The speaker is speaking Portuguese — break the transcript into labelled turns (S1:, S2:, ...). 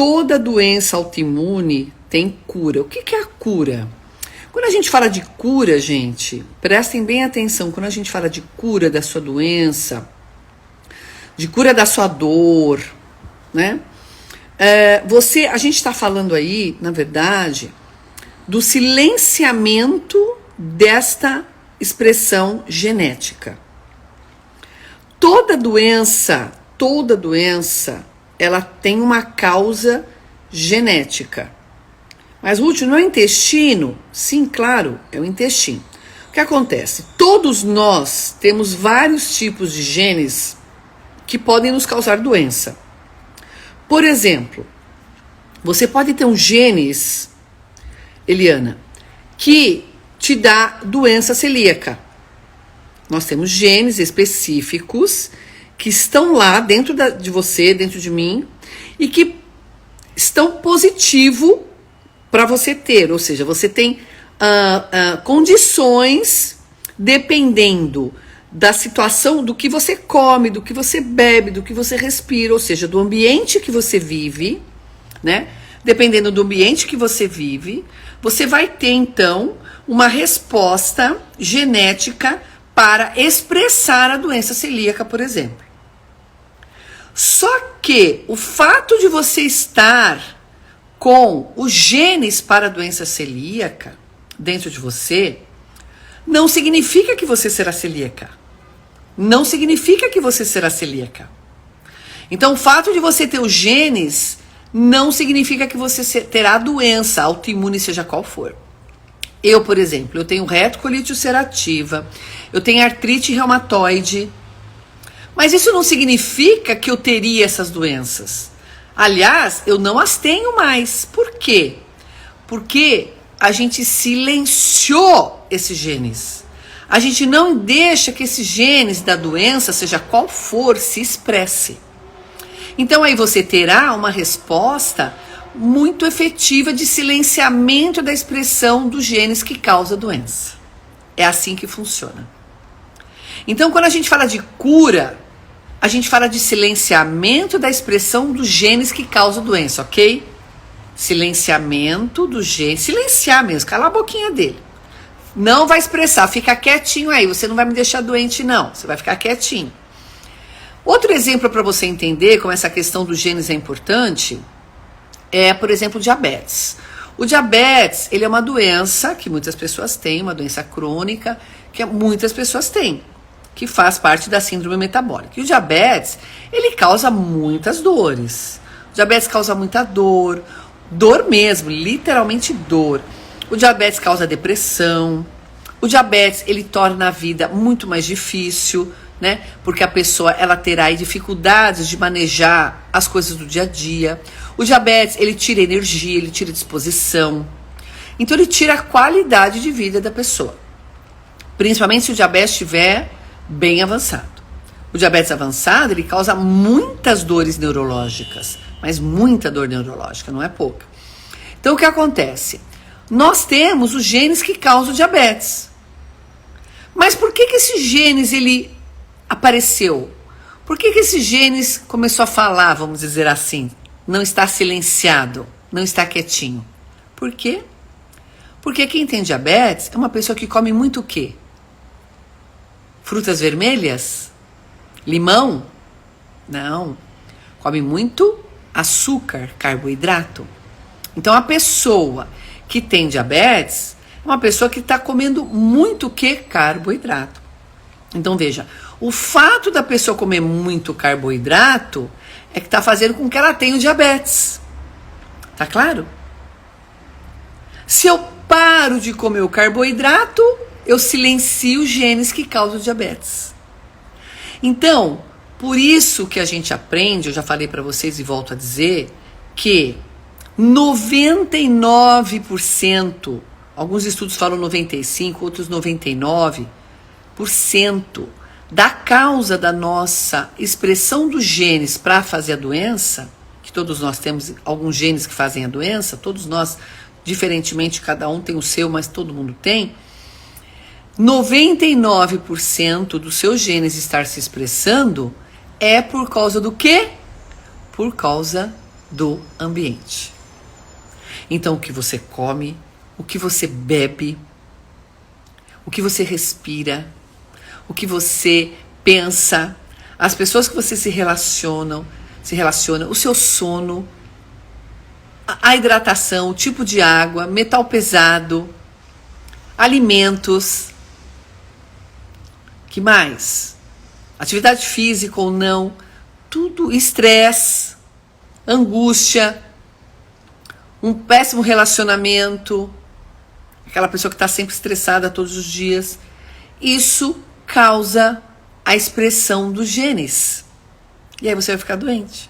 S1: toda doença autoimune tem cura. O que é a cura? Quando a gente fala de cura, gente, prestem bem atenção, quando a gente fala de cura da sua doença, de cura da sua dor, né? A gente está falando aí, na verdade, do silenciamento desta expressão genética. Toda doença, ela tem uma causa genética. Mas, Ruth, não é o intestino? Sim, claro, é o intestino. O que acontece? Todos nós temos vários tipos de genes que podem nos causar doença. Por exemplo, você pode ter um genes, Eliana, que te dá doença celíaca. Nós temos genes específicos que estão lá dentro de você, dentro de mim, e que estão positivo para você ter, ou seja, você tem condições, dependendo da situação, do que você come, do que você bebe, do que você respira, ou seja, do ambiente que você vive, né? Dependendo do ambiente que você vive, você vai ter, então, uma resposta genética para expressar a doença celíaca, por exemplo. Só que o fato de você estar com os genes para a doença celíaca dentro de você, não significa que você será celíaca. Não significa que você será celíaca. Então, o fato de você ter os genes não significa que você terá a doença autoimune, seja qual for. Eu, por exemplo, eu tenho retocolite ulcerativa, eu tenho artrite reumatoide, mas isso não significa que eu teria essas doenças. Aliás, eu não as tenho mais. Por quê? Porque a gente silenciou esses genes. A gente não deixa que esses genes da doença, seja qual for, se expresse. Então aí você terá uma resposta muito efetiva de silenciamento da expressão dos genes que causam a doença. É assim que funciona. Então, quando a gente fala de cura, a gente fala de silenciamento da expressão dos genes que causam a doença, ok? Silenciamento do gene, silenciar mesmo, calar a boquinha dele. Não vai expressar, fica quietinho aí, você não vai me deixar doente não, você vai ficar quietinho. Outro exemplo para você entender como essa questão dos genes é importante é, por exemplo, o diabetes. O diabetes, ele é uma doença que muitas pessoas têm, uma doença crônica que muitas pessoas têm, que faz parte da síndrome metabólica. E o diabetes, ele causa muitas dores. O diabetes causa muita dor, dor mesmo, literalmente dor. O diabetes causa depressão. O diabetes, ele torna a vida muito mais difícil, né? Porque a pessoa, ela terá dificuldades de manejar as coisas do dia a dia. O diabetes, ele tira energia, ele tira disposição. Então, ele tira a qualidade de vida da pessoa. Principalmente se o diabetes estiver bem avançado. O diabetes avançado, ele causa muitas dores neurológicas, mas muita dor neurológica, não é pouca. Então, o que acontece? Nós temos os genes que causam diabetes. Mas por que esse genes, ele apareceu? Por que esse genes começou a falar, vamos dizer assim? Não está silenciado, não está quietinho. Por quê? Porque quem tem diabetes é uma pessoa que come muito o quê? Frutas vermelhas? Limão? Não. Come muito açúcar, carboidrato. Então, a pessoa que tem diabetes é uma pessoa que está comendo muito o quê? Carboidrato. Então, veja, o fato da pessoa comer muito carboidrato é que está fazendo com que ela tenha o diabetes. Tá claro? Se eu paro de comer o carboidrato, eu silencio os genes que causam diabetes. Então, por isso que a gente aprende, eu já falei para vocês e volto a dizer, que 99%, alguns estudos falam 95%, outros 99%, da causa da nossa expressão dos genes para fazer a doença, que todos nós temos alguns genes que fazem a doença, todos nós, diferentemente, cada um tem o seu, mas todo mundo tem, 99% dos seus genes estar se expressando é por causa do quê? Por causa do ambiente. Então, o que você come, o que você bebe, o que você respira, o que você pensa, as pessoas que você se relaciona, o seu sono, a hidratação, o tipo de água, metal pesado, alimentos, que mais? Atividade física ou não, tudo, estresse, angústia, um péssimo relacionamento, aquela pessoa que está sempre estressada todos os dias, isso causa a expressão dos genes. E aí você vai ficar doente.